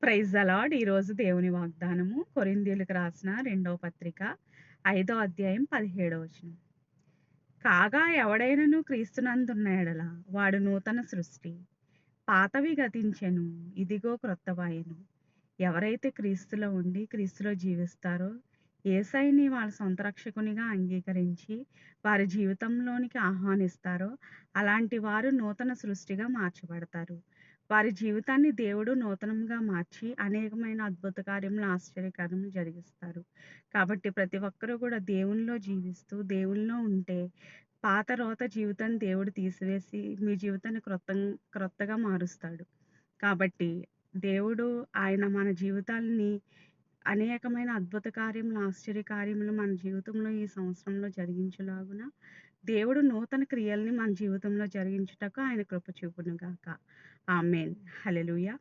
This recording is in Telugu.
Praise the lord. ఈరోజు దేవుని వాగ్దానము కొరింథీయులకు రాసిన 2వ పత్రిక 5వ అధ్యాయం 17వ వచనం. కాగా ఎవడైనను క్రీస్తునందున్న ఎడల వాడు నూతన సృష్టి, పాతవి గతించెను, ఇదిగో క్రొత్తవాయెను. ఎవరైతే క్రీస్తులో ఉండి క్రీస్తులో జీవిస్తారో, యేసయ్యని వాళ్ళ సొంత రక్షకునిగా అంగీకరించి వారి జీవితంలోనికి ఆహ్వానిస్తారో అలాంటి వారు నూతన సృష్టిగా మార్చబడతారు. వారి జీవితాన్ని దేవుడు నూతనంగా మార్చి అనేకమైన అద్భుత కార్యములు, ఆశ్చర్యకార్యములు జరిగిస్తారు. కాబట్టి ప్రతి ఒక్కరూ కూడా దేవునిలో జీవిస్తూ దేవునిలో ఉంటే పాత రోత జీవితాన్ని దేవుడు తీసివేసి మీ జీవితాన్ని క్రొత్తగా మారుస్తాడు. కాబట్టి దేవుడు ఆయన మన జీవితాల్ని అనేకమైన అద్భుత కార్యములు, ఆశ్చర్య కార్యములు మన జీవితంలో ఈ సంవత్సరంలో జరిగించులాగున దేవుడు నూతన క్రియల్ని మన జీవితంలో జరిగించుటకు ఆయన కృప చూపును గాక. ఆమేన్. హల్లెలూయా.